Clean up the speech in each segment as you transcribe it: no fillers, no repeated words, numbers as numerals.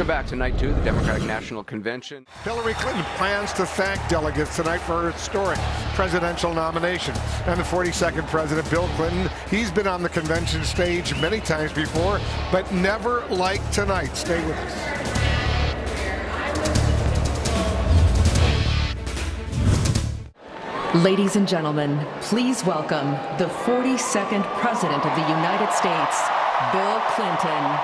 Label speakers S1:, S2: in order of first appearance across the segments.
S1: Welcome back to night 2 of the Democratic National Convention.
S2: Hillary Clinton plans to thank delegates tonight for her historic presidential nomination. And the 42nd president, Bill Clinton, he's been on the convention stage many times before, but never like tonight. Stay with us.
S3: Ladies and gentlemen, please welcome the 42nd President of the United States, Bill Clinton.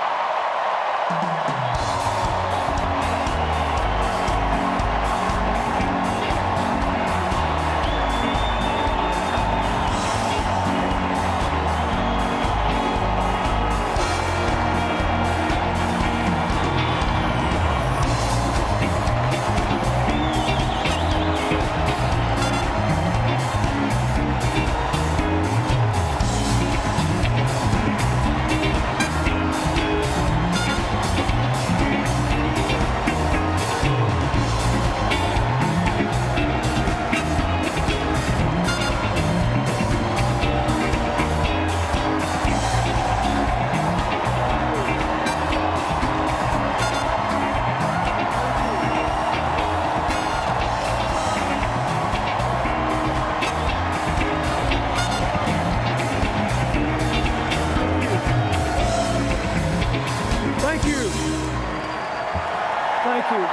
S4: Thank you.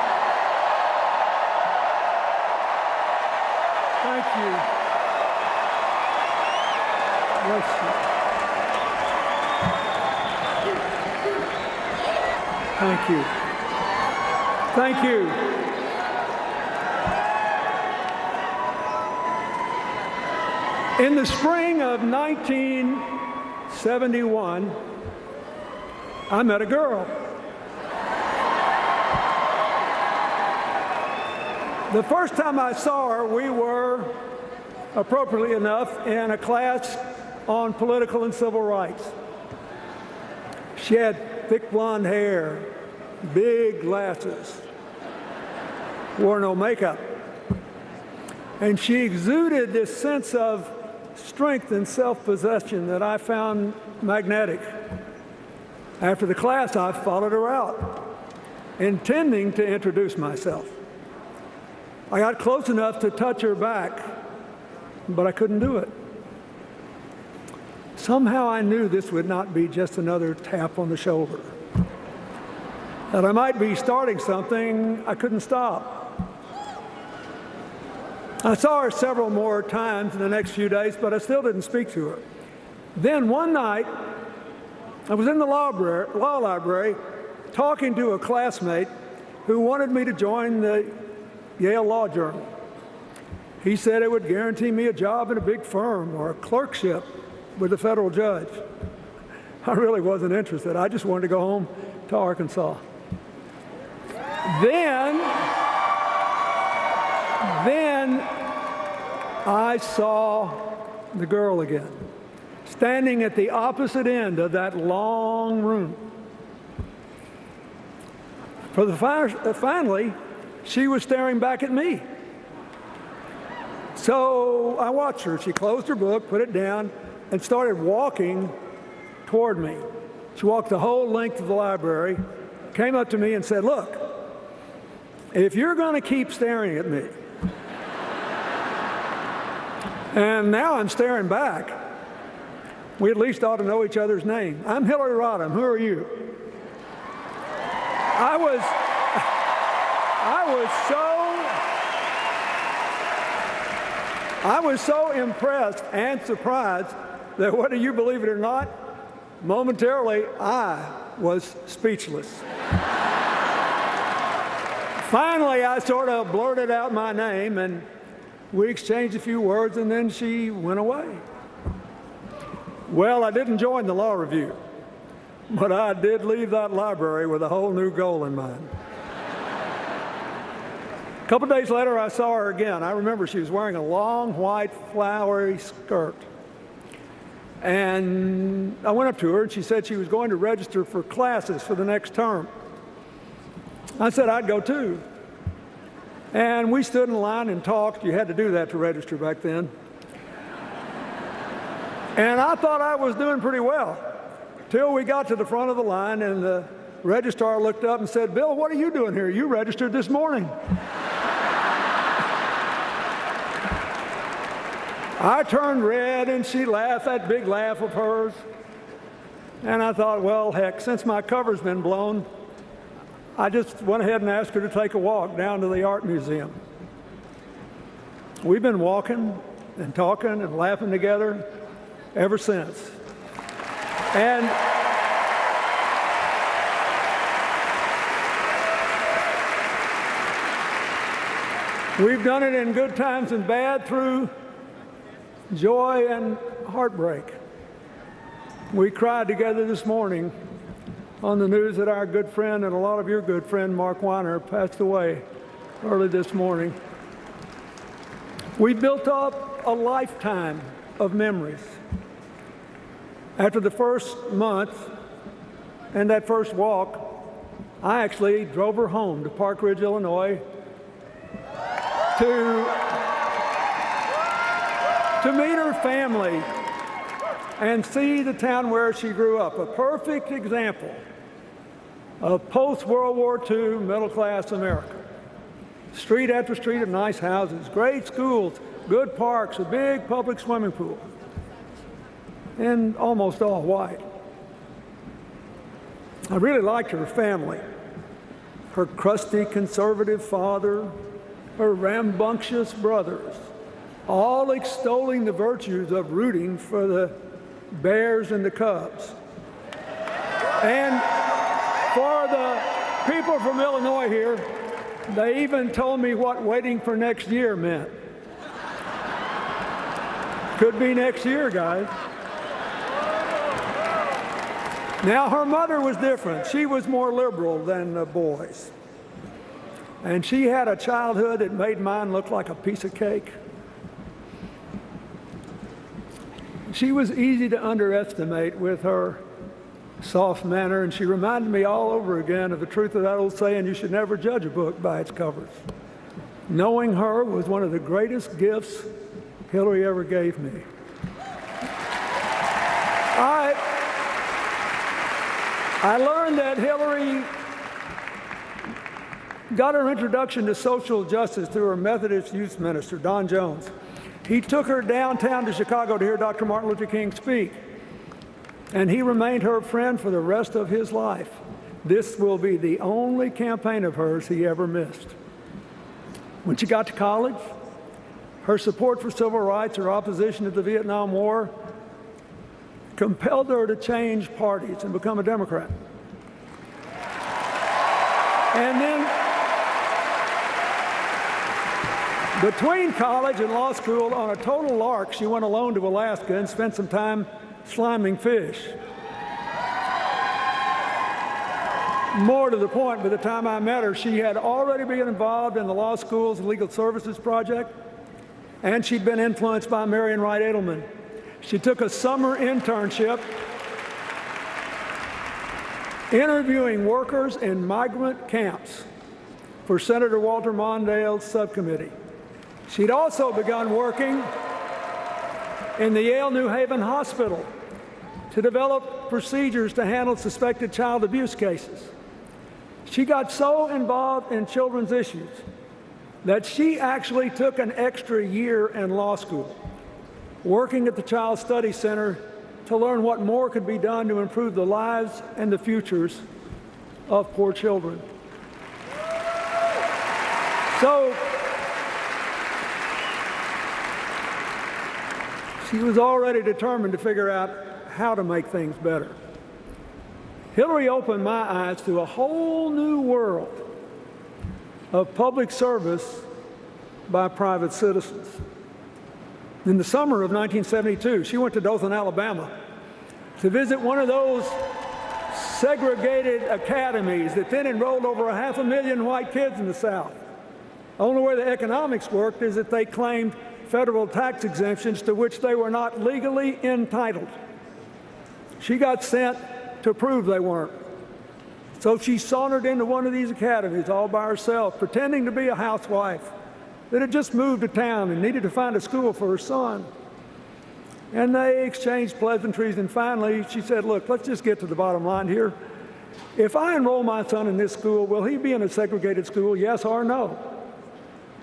S4: Thank you. Bless you. Thank you. Thank you. In the spring of 1971, I met a girl. The first time I saw her, we were, appropriately enough, in a class on political and civil rights. She had thick blonde hair, big glasses, wore no makeup, and she exuded this sense of strength and self-possession that I found magnetic. After the class, I followed her out, intending to introduce myself. I got close enough to touch her back, but I couldn't do it. Somehow I knew this would not be just another tap on the shoulder, that I might be starting something I couldn't stop. I saw her several more times in the next few days, but I still didn't speak to her. Then one night, I was in the law library talking to a classmate who wanted me to join the Yale Law Journal. He said it would guarantee me a job in a big firm or a clerkship with a federal judge. I really wasn't interested. I just wanted to go home to Arkansas. Then I saw the girl again, standing at the opposite end of that long room. Finally, she was staring back at me. So I watched her. She closed her book, put it down, and started walking toward me. She walked the whole length of the library, came up to me and said, "Look, if you're going to keep staring at me," and now I'm staring back, "we at least ought to know each other's name. I'm Hillary Rodham. Who are you?" I was so impressed and surprised that, whether you believe it or not, momentarily I was speechless. Finally, I sort of blurted out my name, and we exchanged a few words, and then she went away. Well, I didn't join the law review, but I did leave that library with a whole new goal in mind. A couple days later, I saw her again. I remember she was wearing a long, white, flowery skirt. And I went up to her, and she said she was going to register for classes for the next term. I said I'd go too. And we stood in line and talked. You had to do that to register back then. And I thought I was doing pretty well, till we got to the front of the line, and the registrar looked up and said, "Bill, what are you doing here? You registered this morning." I turned red, and she laughed, that big laugh of hers. And I thought, well, heck, since my cover's been blown, I just went ahead and asked her to take a walk down to the art museum. We've been walking and talking and laughing together ever since. And we've done it in good times and bad, through joy and heartbreak. We cried together this morning on the news that our good friend and a lot of your good friend, Mark Weiner, passed away early this morning. We built up a lifetime of memories. After the first month and that first walk, I actually drove her home to Park Ridge, Illinois, to meet her family and see the town where she grew up, a perfect example of post-World War II middle-class America. Street after street of nice houses, great schools, good parks, a big public swimming pool, and almost all white. I really liked her family. Her crusty conservative father, her rambunctious brothers, all extolling the virtues of rooting for the Bears and the Cubs. And for the people from Illinois here, they even told me what waiting for next year meant. Could be next year, guys. Now, her mother was different. She was more liberal than the boys. And she had a childhood that made mine look like a piece of cake. She was easy to underestimate with her soft manner, and she reminded me all over again of the truth of that old saying, you should never judge a book by its covers. Knowing her was one of the greatest gifts Hillary ever gave me. I learned that Hillary got her introduction to social justice through her Methodist youth minister, Don Jones. He took her downtown to Chicago to hear Dr. Martin Luther King speak, and he remained her friend for the rest of his life. This will be the only campaign of hers he ever missed. When she got to college, her support for civil rights, her opposition to the Vietnam War, compelled her to change parties and become a Democrat. And then, between college and law school, on a total lark, she went alone to Alaska and spent some time sliming fish. More to the point, by the time I met her, she had already been involved in the law school's Legal Services Project, and she'd been influenced by Marian Wright Edelman. She took a summer internship interviewing workers in migrant camps for Senator Walter Mondale's subcommittee. She'd also begun working in the Yale New Haven Hospital to develop procedures to handle suspected child abuse cases. She got so involved in children's issues that she actually took an extra year in law school, working at the Child Study Center to learn what more could be done to improve the lives and the futures of poor children. So she was already determined to figure out how to make things better. Hillary opened my eyes to a whole new world of public service by private citizens. In the summer of 1972, she went to Dothan, Alabama, to visit one of those segregated academies that then enrolled over 500,000 white kids in the South. The only way the economics worked is that they claimed federal tax exemptions to which they were not legally entitled. She got sent to prove they weren't. So she sauntered into one of these academies all by herself, pretending to be a housewife that had just moved to town and needed to find a school for her son. And they exchanged pleasantries, and finally she said, look, let's just get to the bottom line here. if I enroll my son in this school, will he be in a segregated school, yes or no?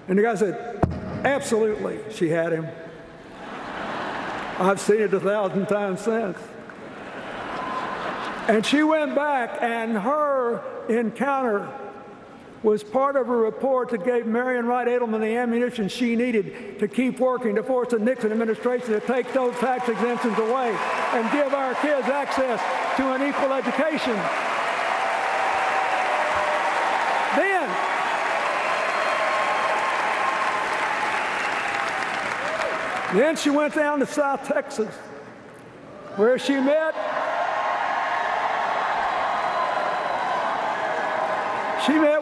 S4: And the guy said, absolutely. She had him. I've seen it 1,000 times since. And she went back, and her encounter was part of a report that gave Marian Wright Edelman the ammunition she needed to keep working to force the Nixon administration to take those tax exemptions away and give our kids access to an equal education. Then she went down to South Texas, where she met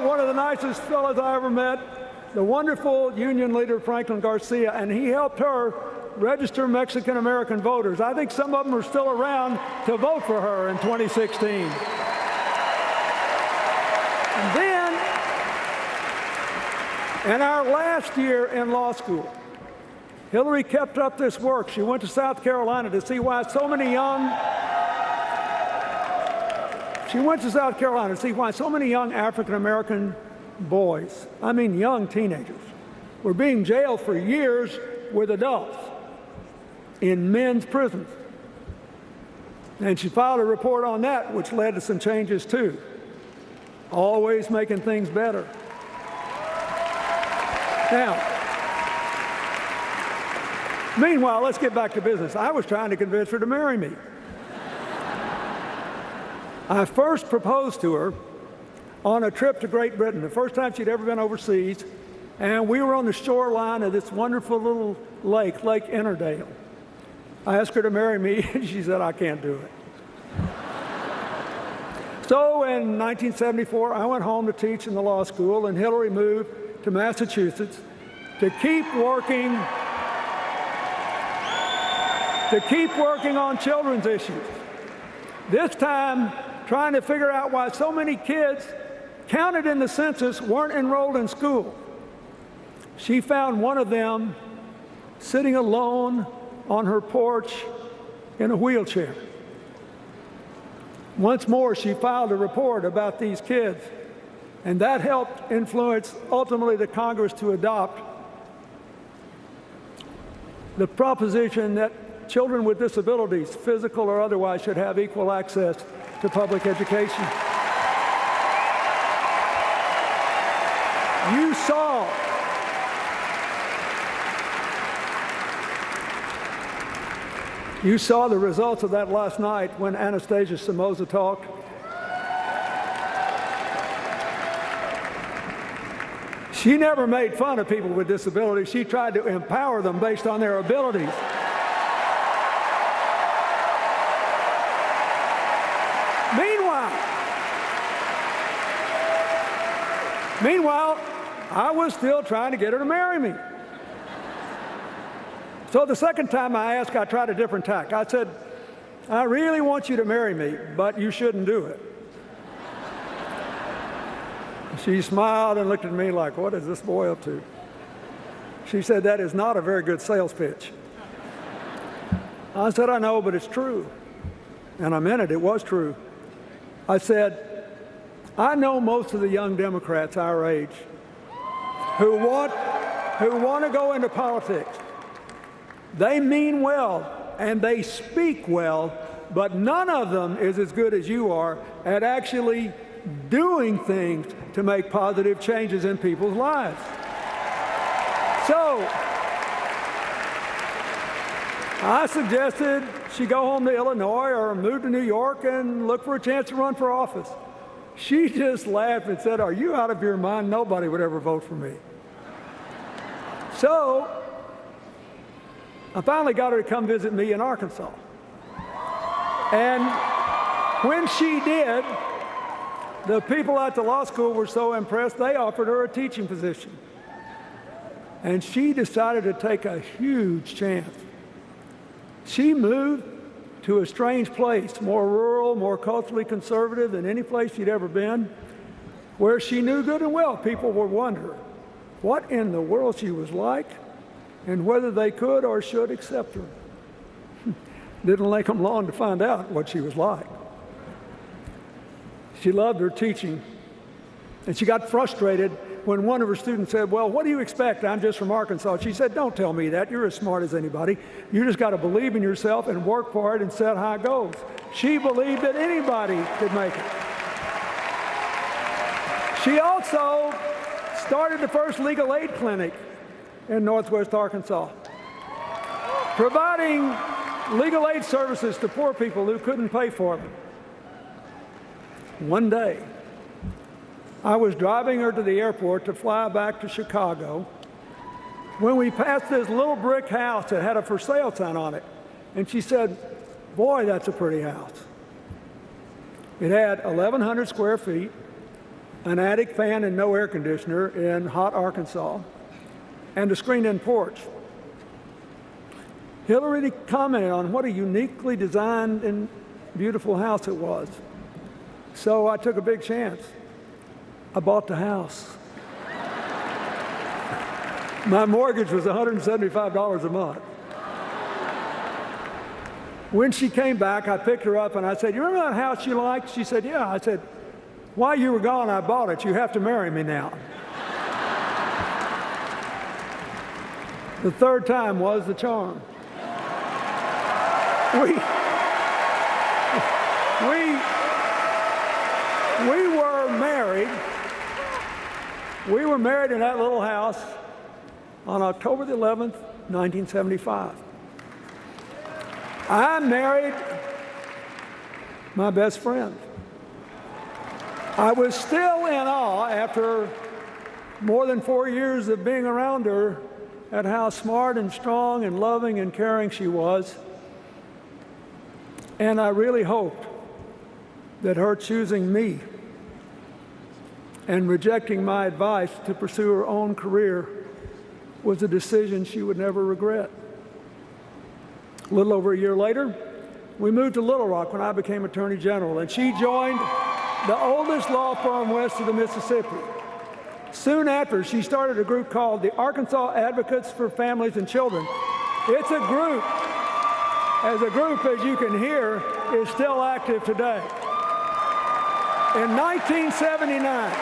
S4: one of the nicest fellows I ever met, the wonderful union leader Franklin Garcia, and he helped her register Mexican-American voters. I think some of them are still around to vote for her in 2016. And then, in our last year in law school, Hillary kept up this work. She went to South Carolina to see why so many young African-American boys, I mean young teenagers, were being jailed for years with adults in men's prisons. And she filed a report on that, which led to some changes too. Always making things better. Now, meanwhile, let's get back to business. I was trying to convince her to marry me. I first proposed to her on a trip to Great Britain, the first time she'd ever been overseas, and we were on the shoreline of this wonderful little lake, Lake Innerdale. I asked her to marry me, and she said, I can't do it. So in 1974, I went home to teach in the law school, and Hillary moved to Massachusetts to keep working on children's issues. This time, trying to figure out why so many kids counted in the census weren't enrolled in school. She found one of them sitting alone on her porch in a wheelchair. Once more, she filed a report about these kids, and that helped influence ultimately the Congress to adopt the proposition that children with disabilities, physical or otherwise, should have equal access to public education. You saw the results of that last night when Anastasia Somoza talked. She never made fun of people with disabilities. She tried to empower them based on their abilities. Meanwhile, I was still trying to get her to marry me. So the second time I asked, I tried a different tack. I said, I really want you to marry me, but you shouldn't do it. She smiled and looked at me like, what is this boy up to? She said, that is not a very good sales pitch. I said, I know, but it's true. And I meant it. It was true. I said, I know most of the young Democrats our age who want to go into politics. They mean well and they speak well, but none of them is as good as you are at actually doing things to make positive changes in people's lives. So I suggested she go home to Illinois or move to New York and look for a chance to run for office. She just laughed and said, are you out of your mind? Nobody would ever vote for me. So I finally got her to come visit me in Arkansas. And when she did, the people at the law school were so impressed, they offered her a teaching position. And she decided to take a huge chance. She moved to a strange place, more rural, more culturally conservative than any place she'd ever been, where she knew good and well people would wonder what in the world she was like and whether they could or should accept her. Didn't take them long to find out what she was like. She loved her teaching. And she got frustrated when one of her students said, well, what do you expect? I'm just from Arkansas. She said, don't tell me that. You're as smart as anybody. You just got to believe in yourself and work for it and set high goals. She believed that anybody could make it. She also started the first legal aid clinic in Northwest Arkansas, providing legal aid services to poor people who couldn't pay for them. One day, I was driving her to the airport to fly back to Chicago when we passed this little brick house that had a for sale sign on it. And she said, boy, that's a pretty house. It had 1,100 square feet, an attic fan and no air conditioner in hot Arkansas, and a screened-in porch. Hillary commented on what a uniquely designed and beautiful house it was. So I took a big chance. I bought the house. My mortgage was $175 a month. When she came back, I picked her up and I said, you remember that house you liked? She said, yeah. I said, while you were gone, I bought it. You have to marry me now. The third time was the charm. We were married. We were married in that little house on October the 11th, 1975. I married my best friend. I was still in awe after more than 4 years of being around her at how smart and strong and loving and caring she was. And I really hoped that her choosing me and rejecting my advice to pursue her own career was a decision she would never regret. A little over a year later, we moved to Little Rock when I became Attorney General, and she joined the oldest law firm west of the Mississippi. Soon after, she started a group called the Arkansas Advocates for Families and Children. It's a group, as you can hear, is still active today. In 1979,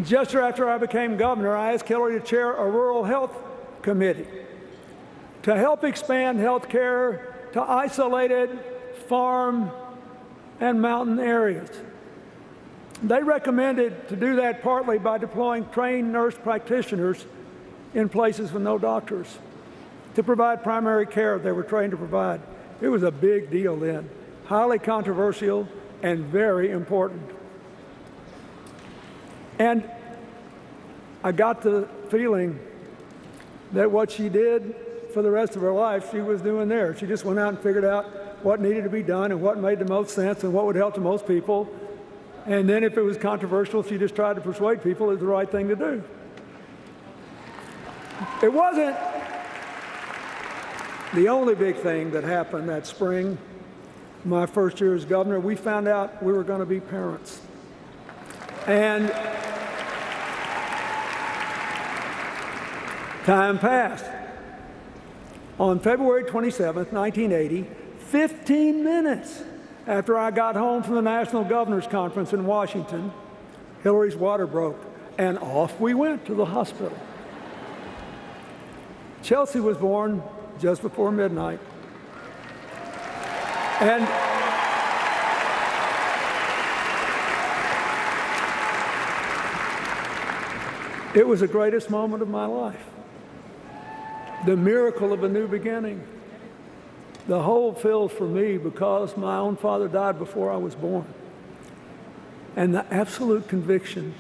S4: just after I became governor, I asked Hillary to chair a rural health committee to help expand health care to isolated farm and mountain areas. They recommended to do that partly by deploying trained nurse practitioners in places with no doctors to provide primary care they were trained to provide. It was a big deal then, highly controversial and very important. And I got the feeling that what she did for the rest of her life, she was doing there. She just went out and figured out what needed to be done and what made the most sense and what would help the most people. And then if it was controversial, she just tried to persuade people it was the right thing to do. It wasn't the only big thing that happened that spring. My first year as governor, we found out we were going to be parents. And time passed. On February 27th, 1980, 15 minutes after I got home from the National Governors Conference in Washington, Hillary's water broke, and off we went to the hospital. Chelsea was born just before midnight. And it was the greatest moment of my life. The miracle of a new beginning. The whole filled for me because my own father died before I was born. And the absolute conviction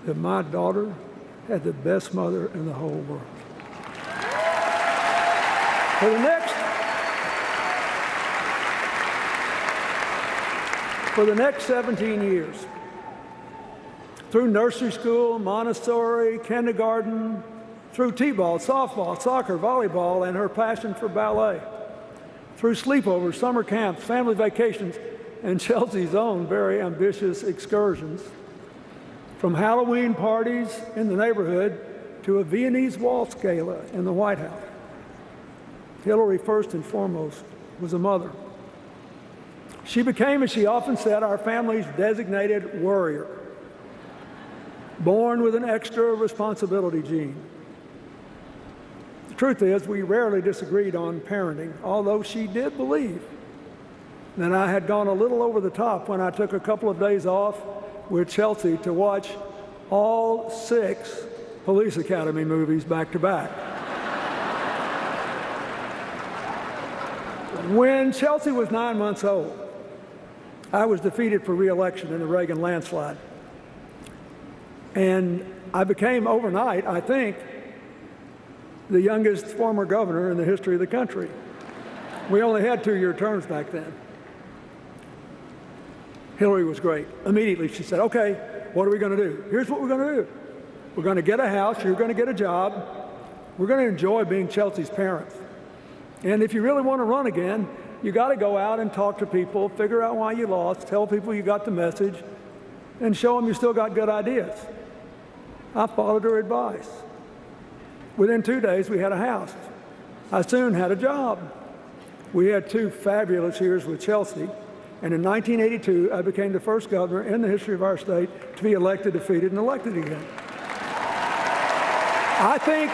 S4: that my daughter had the best mother in the whole world. For the next 17 years, through nursery school, Montessori, kindergarten, through t-ball, softball, soccer, volleyball, and her passion for ballet, through sleepovers, summer camps, family vacations, and Chelsea's own very ambitious excursions, from Halloween parties in the neighborhood to a Viennese waltz gala in the White House. Hillary, first and foremost, was a mother. She became, as she often said, our family's designated worrier, born with an extra responsibility gene. The truth is, we rarely disagreed on parenting, although she did believe that I had gone a little over the top when I took a couple of days off with Chelsea to watch all 6 Police Academy movies back to back. When Chelsea was 9 months old, I was defeated for re-election in the Reagan landslide. And I became overnight, I think, the youngest former governor in the history of the country. We only had 2-year terms back then. Hillary was great. Immediately she said, okay, what are we going to do? Here's what we're going to do. We're going to get a house, you're going to get a job, we're going to enjoy being Chelsea's parents. And if you really want to run again, you got to go out and talk to people, figure out why you lost, tell people you got the message, and show them you still got good ideas. I followed her advice. Within 2 days, we had a house. I soon had a job. We had 2 fabulous years with Chelsea, and in 1982, I became the first governor in the history of our state to be elected, defeated, and elected again. I think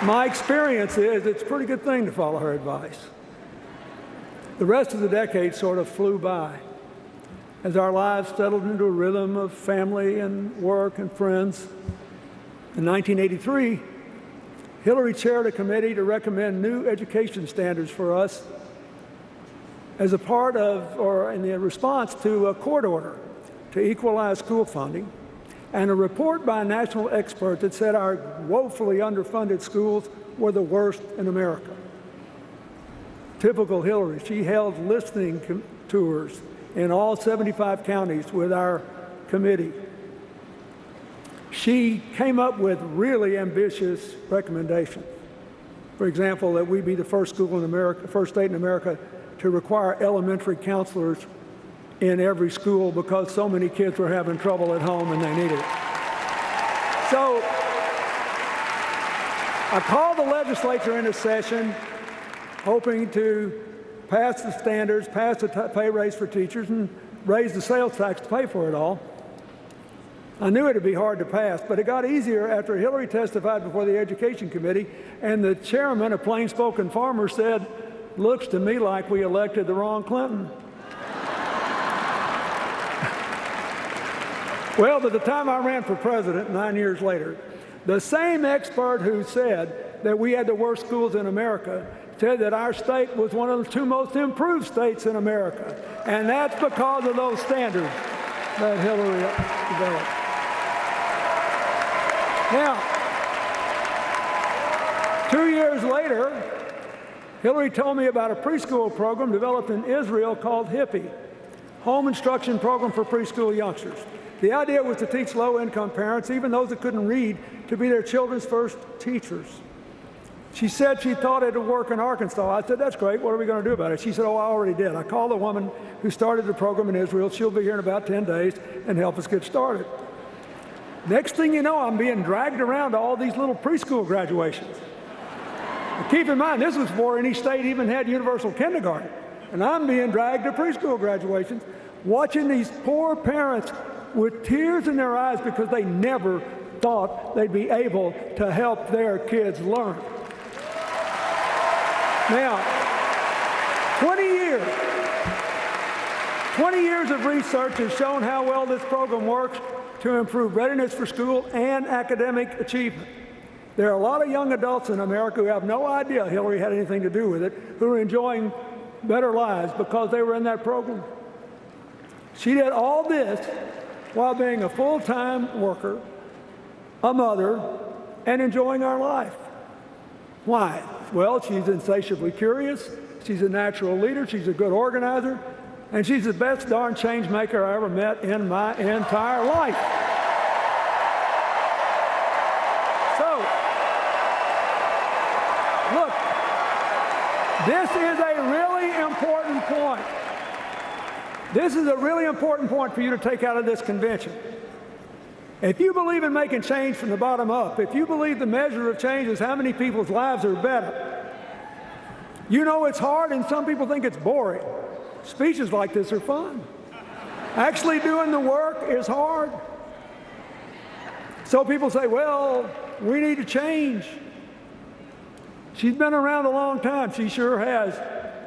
S4: my experience is it's a pretty good thing to follow her advice. The rest of the decade sort of flew by as our lives settled into a rhythm of family and work and friends. In 1983, Hillary chaired a committee to recommend new education standards for us as a part of, or in the response to a court order to equalize school funding, and a report by a national expert that said our woefully underfunded schools were the worst in America. Typical Hillary, she held listening tours in all 75 counties with our committee. She came up with really ambitious recommendations. For example, that we be the first school in America, first state in America to require elementary counselors in every school because so many kids were having trouble at home and they needed it. So I called the legislature into session hoping to pass the standards, pass the pay raise for teachers, and raise the sales tax to pay for it all. I knew it would be hard to pass, but it got easier after Hillary testified before the Education Committee, and the chairman, a plain-spoken farmer, said, "Looks to me like we elected the wrong Clinton." Well, by the time I ran for president 9 years later, the same expert who said that we had the worst schools in America said that our state was one of the 2 most improved states in America. And that's because of those standards that Hillary developed. Now, 2 years later, Hillary told me about a preschool program developed in Israel called HIPPY, Home Instruction Program for Preschool Youngsters. The idea was to teach low-income parents, even those that couldn't read, to be their children's first teachers. She said she thought it would work in Arkansas. I said, that's great. What are we going to do about it? She said, oh, I already did. I called the woman who started the program in Israel. She'll be here in about 10 days and help us get started. Next thing you know, I'm being dragged around to all these little preschool graduations. And keep in mind, this was before any state even had universal kindergarten. And I'm being dragged to preschool graduations, watching these poor parents with tears in their eyes because they never thought they'd be able to help their kids learn. Now, 20 years of research has shown how well this program works to improve readiness for school and academic achievement. There are a lot of young adults in America who have no idea Hillary had anything to do with it, who are enjoying better lives because they were in that program. She did all this while being a full-time worker, a mother, and enjoying our life. Why? Well, she's insatiably curious, she's a natural leader, she's a good organizer, and she's the best darn change maker I ever met in my entire life. So, look, this is a really important point. This is a really important point for you to take out of this convention. If you believe in making change from the bottom up, if you believe the measure of change is how many people's lives are better, you know it's hard and some people think it's boring. Speeches like this are fun. Actually doing the work is hard. So people say, well, we need to change. She's been around a long time. She sure has.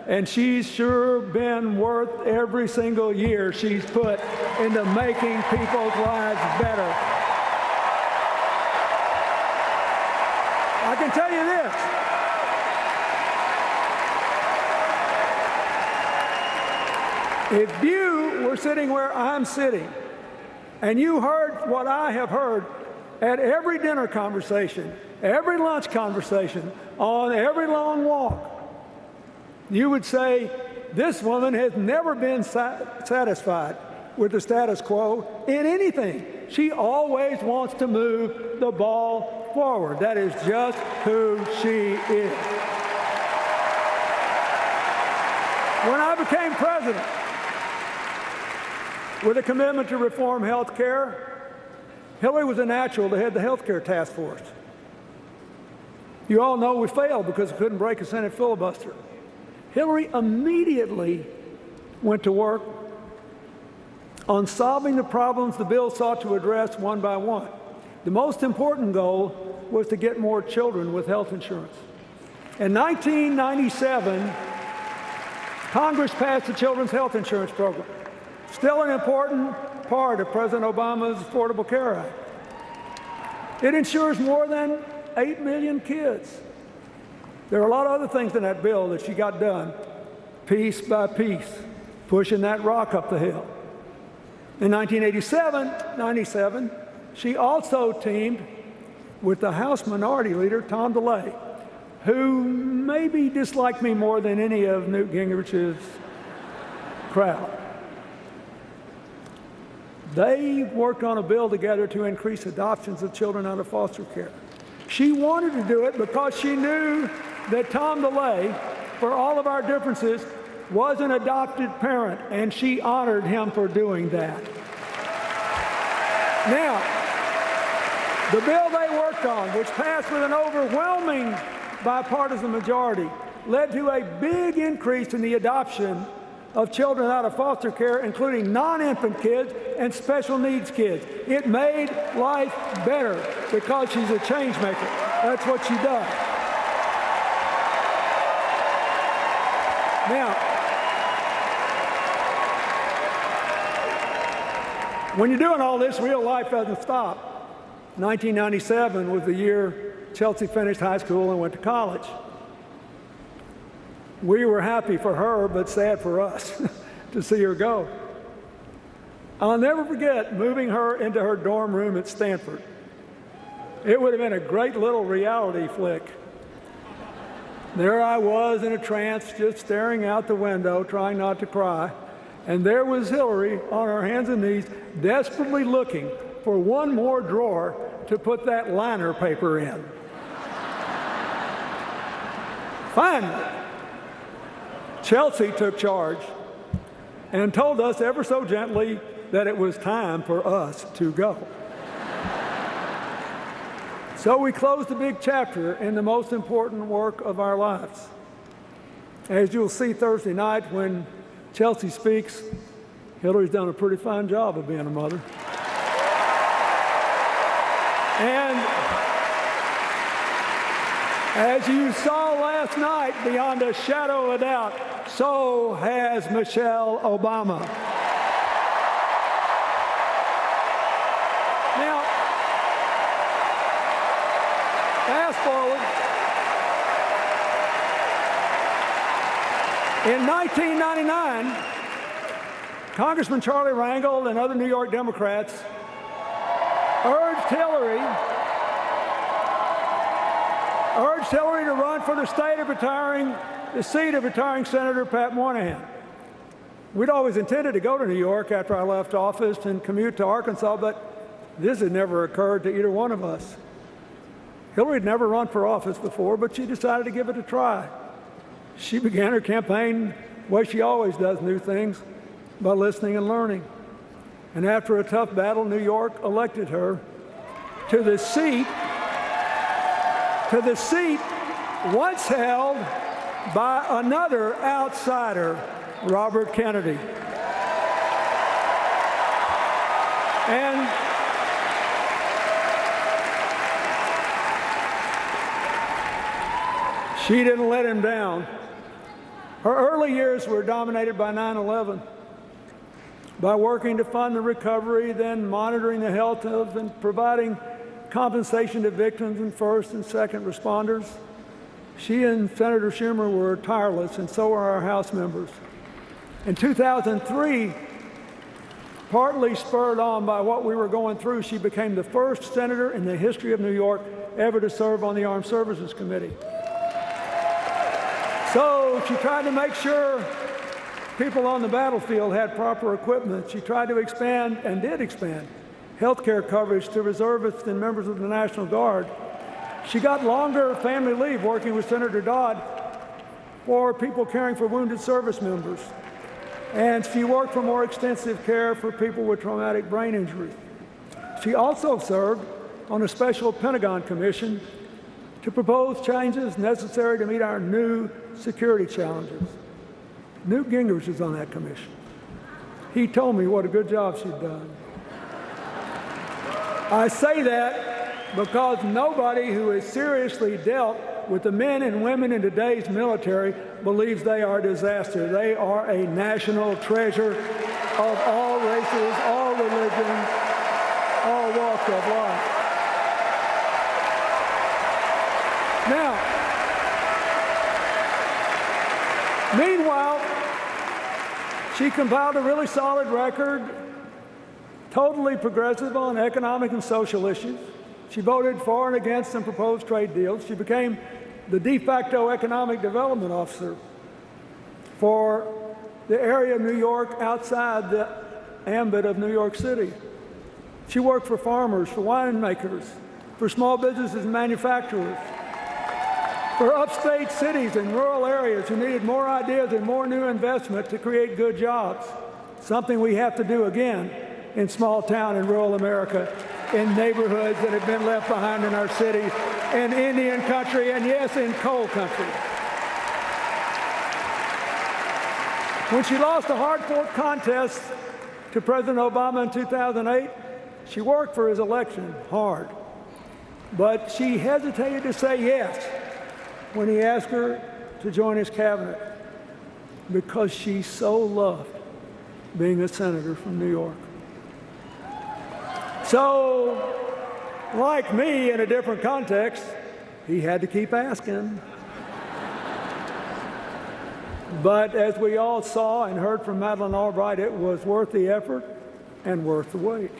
S4: And she's sure been worth every single year she's put into making people's lives better. I can tell you this. If you were sitting where I'm sitting and you heard what I have heard at every dinner conversation, every lunch conversation, on every long walk, you would say, this woman has never been satisfied with the status quo in anything. She always wants to move the ball forward. That is just who she is. When I became president, with a commitment to reform health care, Hillary was a natural to head the health care task force. You all know we failed because we couldn't break a Senate filibuster. Hillary immediately went to work on solving the problems the bill sought to address one by one. The most important goal was to get more children with health insurance. In 1997, Congress passed the Children's Health Insurance Program, still an important part of President Obama's Affordable Care Act. It insures more than 8 million kids. There are a lot of other things in that bill that she got done, piece by piece, pushing that rock up the hill. In 1997, she also teamed with the House Minority Leader, Tom DeLay, who maybe disliked me more than any of Newt Gingrich's crowd. They worked on a bill together to increase adoptions of children out of foster care. She wanted to do it because she knew that Tom DeLay, for all of our differences, was an adopted parent, and she honored him for doing that. Now, the bill they worked on, which passed with an overwhelming bipartisan majority, led to a big increase in the adoption of children out of foster care, including non-infant kids and special needs kids. It made life better because she's a change maker. That's what she does. Now, when you're doing all this, real life doesn't stop. 1997 was the year Chelsea finished high school and went to college. We were happy for her, but sad for us to see her go. I'll never forget moving her into her dorm room at Stanford. It would have been a great little reality flick. There I was in a trance, just staring out the window, trying not to cry. And there was Hillary on her hands and knees, desperately looking for one more drawer to put that liner paper in. Finally, Chelsea took charge and told us ever so gently that it was time for us to go. So we closed a big chapter in the most important work of our lives. As you'll see Thursday night when Chelsea speaks, Hillary's done a pretty fine job of being a mother. And as you saw last night, beyond a shadow of a doubt, so has Michelle Obama. Now, fast forward. In 1999, Congressman Charlie Rangel and other New York Democrats urged Hillary to run for the seat of retiring Senator Pat Moynihan. We'd always intended to go to New York after I left office and commute to Arkansas, but this had never occurred to either one of us. Hillary had never run for office before, but she decided to give it a try. She began her campaign the way she always does new things, by listening and learning. And after a tough battle, New York elected her to the seat once held by another outsider, Robert Kennedy. And she didn't let him down. Her early years were dominated by 9/11. By working to fund the recovery, then monitoring the health of and providing compensation to victims and first and second responders. She and Senator Schumer were tireless, and so were our House members. In 2003, partly spurred on by what we were going through, she became the first senator in the history of New York ever to serve on the Armed Services Committee. So she tried to make sure people on the battlefield had proper equipment. She tried to expand, and did expand, health care coverage to reservists and members of the National Guard. She got longer family leave working with Senator Dodd for people caring for wounded service members. And she worked for more extensive care for people with traumatic brain injury. She also served on a special Pentagon commission to propose changes necessary to meet our new security challenges. Newt Gingrich is on that commission. He told me what a good job she'd done. I say that because nobody who has seriously dealt with the men and women in today's military believes they are a disaster. They are a national treasure of all races, all religions, all walks of life. Now, meanwhile, she compiled a really solid record, totally progressive on economic and social issues. She voted for and against some proposed trade deals. She became the de facto economic development officer for the area of New York outside the ambit of New York City. She worked for farmers, for winemakers, for small businesses and manufacturers, for upstate cities and rural areas who needed more ideas and more new investment to create good jobs, something we have to do again in small town and rural America, in neighborhoods that have been left behind in our cities, in Indian country, and yes, in coal country. When she lost a hard-fought contest to President Obama in 2008, she worked for his election hard, but she hesitated to say yes when he asked her to join his cabinet because she so loved being a senator from New York. So, like me in a different context, he had to keep asking. But as we all saw and heard from Madeleine Albright, it was worth the effort and worth the wait.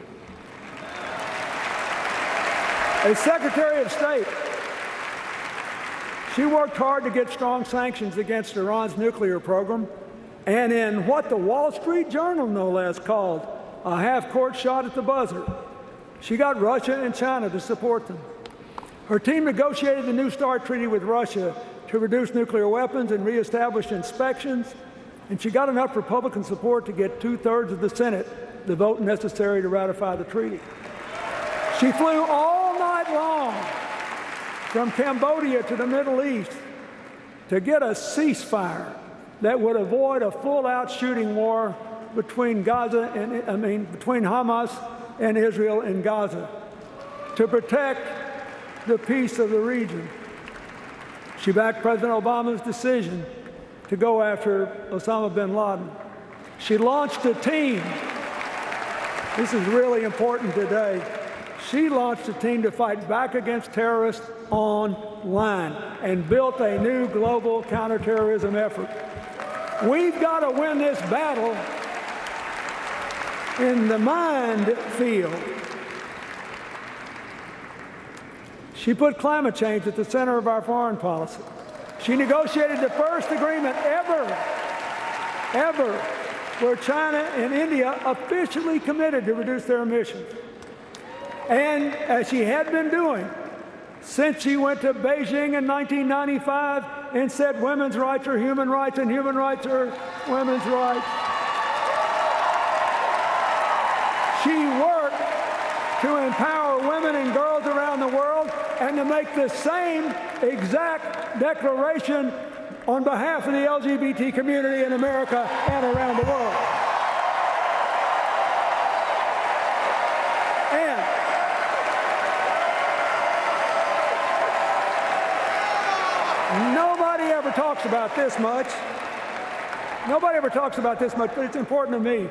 S4: As Secretary of State, she worked hard to get strong sanctions against Iran's nuclear program, and in what the Wall Street Journal, no less, called a half-court shot at the buzzer, she got Russia and China to support them. Her team negotiated the New START treaty with Russia to reduce nuclear weapons and reestablish inspections, and she got enough Republican support to get 2/3 of the Senate the vote necessary to ratify the treaty. She flew all night long from Cambodia to the Middle East to get a ceasefire that would avoid a full-out shooting war between between Hamas and Israel in Gaza, to protect the peace of the region. She backed President Obama's decision to go after Osama bin Laden. She launched a team. This is really important today. She launched a team to fight back against terrorists online and built a new global counterterrorism effort. We've got to win this battle in the mind field. She put climate change at the center of our foreign policy. She negotiated the first agreement ever, where China and India officially committed to reduce their emissions. And as she had been doing since she went to Beijing in 1995 and said women's rights are human rights and human rights are women's rights. She worked to empower women and girls around the world and to make the same exact declaration on behalf of the LGBT community in America and around the world. And nobody ever talks about this much. Nobody ever talks about this much, but it's important to me.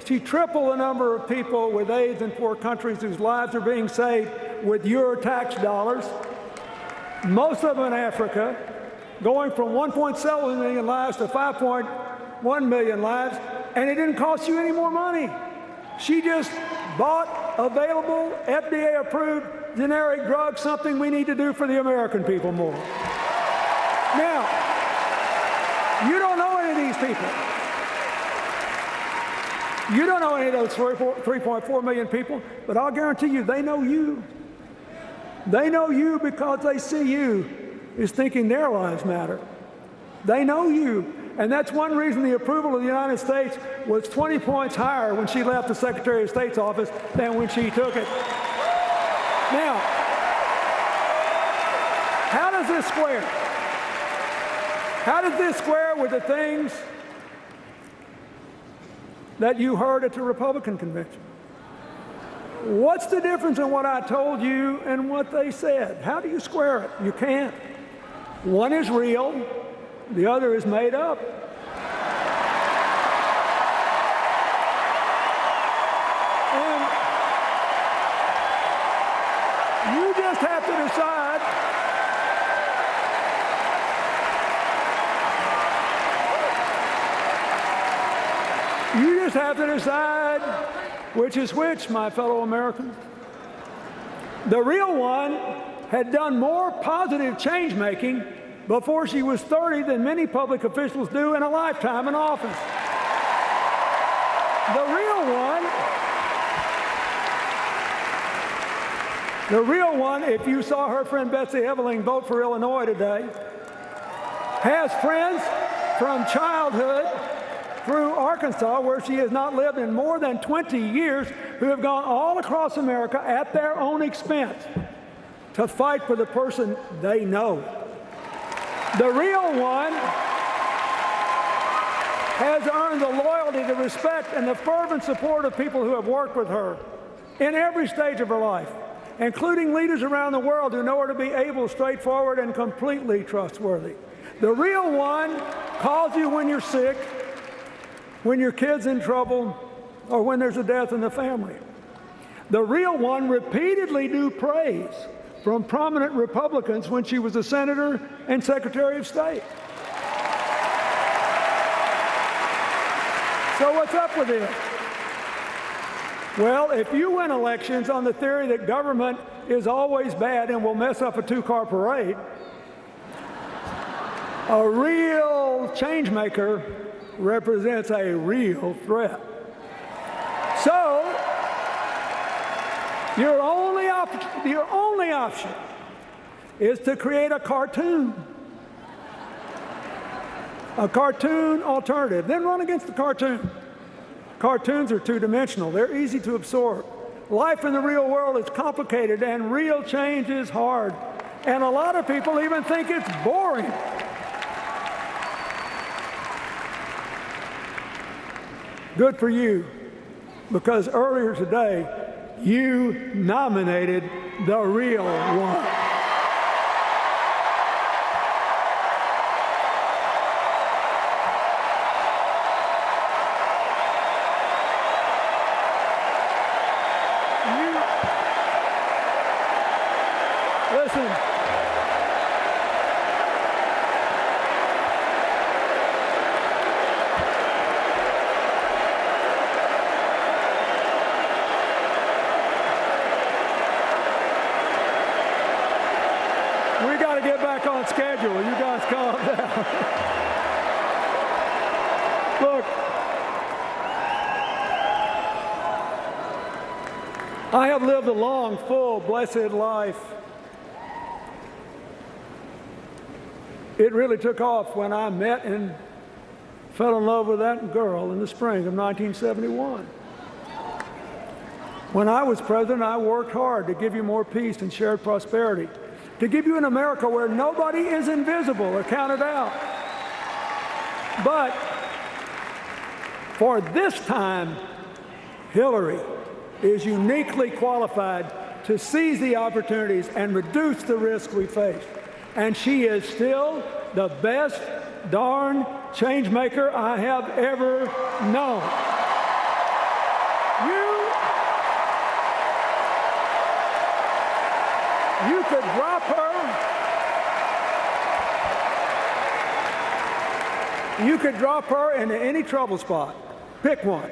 S4: She tripled the number of people with AIDS in poor countries whose lives are being saved with your tax dollars, most of them in Africa, going from 1.7 million lives to 5.1 million lives, and it didn't cost you any more money. She just bought available, FDA-approved generic drugs, something we need to do for the American people more. Now, you don't know any of these people. You don't know any of those 3.4 million people, but I'll guarantee you they know you. They know you because they see you as thinking their lives matter. They know you. And that's one reason the approval of the United States was 20 points higher when she left the Secretary of State's office than when she took it. Now, how does this square? How does this square with the things that you heard at the Republican convention? What's the difference in what I told you and what they said? How do you square it? You can't. One is real, the other is made up. And you just have to decide which is which, my fellow Americans. The real one had done more positive change-making before she was 30 than many public officials do in a lifetime in office. The real one, if you saw her friend Betsy Eveling vote for Illinois today, has friends from childhood through Arkansas, where she has not lived in more than 20 years, who have gone all across America at their own expense to fight for the person they know. The real one has earned the loyalty, the respect, and the fervent support of people who have worked with her in every stage of her life, including leaders around the world who know her to be able, straightforward, and completely trustworthy. The real one calls you when you're sick, when your kid's in trouble, or when there's a death in the family. The real one repeatedly drew praise from prominent Republicans when she was a senator and Secretary of State. So what's up with this? Well, if you win elections on the theory that government is always bad and will mess up a two-car parade, a real change maker represents a real threat. So, your only option is to create a cartoon alternative, then run against the cartoon. Cartoons are two-dimensional. They're easy to absorb. Life in the real world is complicated, and real change is hard. And a lot of people even think it's boring. Good for you, because earlier today, you nominated the real one. Listen. We got to get back on schedule. You guys calm down. Look, I have lived a long, full, blessed life. It really took off when I met and fell in love with that girl in the spring of 1971. When I was president, I worked hard to give you more peace and shared prosperity, to give you an America where nobody is invisible or counted out. But for this time, Hillary is uniquely qualified to seize the opportunities and reduce the risk we face. And she is still the best darn change maker I have ever known. You could drop her. You could drop her into any trouble spot. Pick one.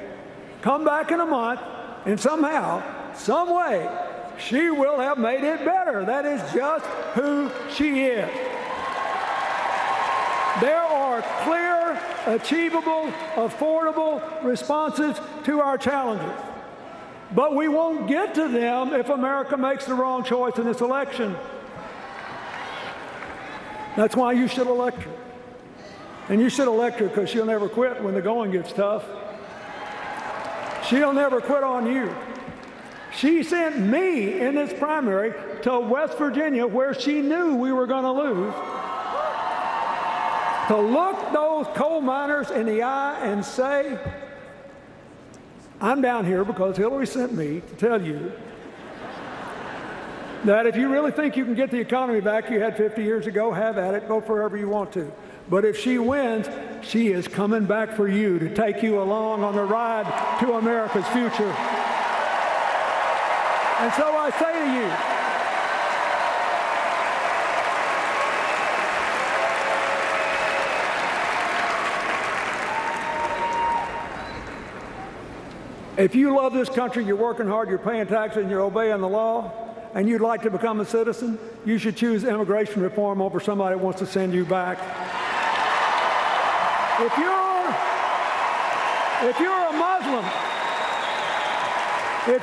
S4: Come back in a month, and somehow, some way, she will have made it better. That is just who she is. There are clear, achievable, affordable responses to our challenges. But we won't get to them if America makes the wrong choice in this election. That's why you should elect her. And you should elect her because she'll never quit when the going gets tough. She'll never quit on you. She sent me in this primary to West Virginia, where she knew we were going to lose, to look those coal miners in the eye and say, I'm down here because Hillary sent me to tell you that if you really think you can get the economy back you had 50 years ago, have at it, go wherever you want to. But if she wins, she is coming back for you to take you along on the ride to America's future. And so I say to you, if you love this country, you're working hard, you're paying taxes, and you're obeying the law, and you'd like to become a citizen, you should choose immigration reform over somebody who wants to send you back. If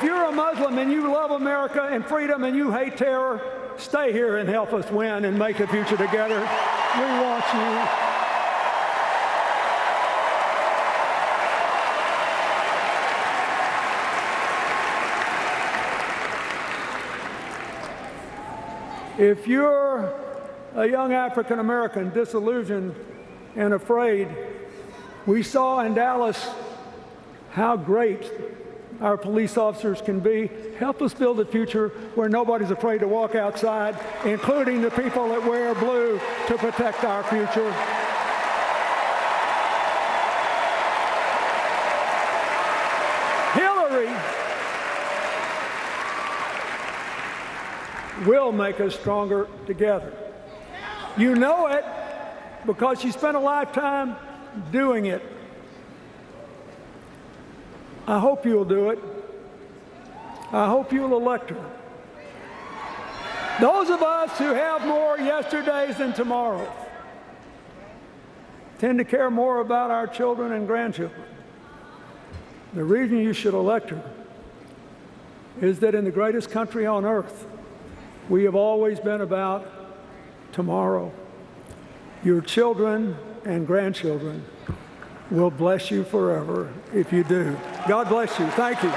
S4: you're a Muslim and you love America and freedom and you hate terror, stay here and help us win and make a future together. We want you. If you're a young African American disillusioned and afraid, we saw in Dallas how great our police officers can be. Help us build a future where nobody's afraid to walk outside, including the people that wear blue, to protect our future. Hillary will make us stronger together. You know it because she spent a lifetime doing it. I hope you'll do it. I hope you'll elect her. Those of us who have more yesterdays than tomorrows tend to care more about our children and grandchildren. The reason you should elect her is that in the greatest country on earth, we have always been about tomorrow. Your children and grandchildren will bless you forever if you do. God bless you. Thank you.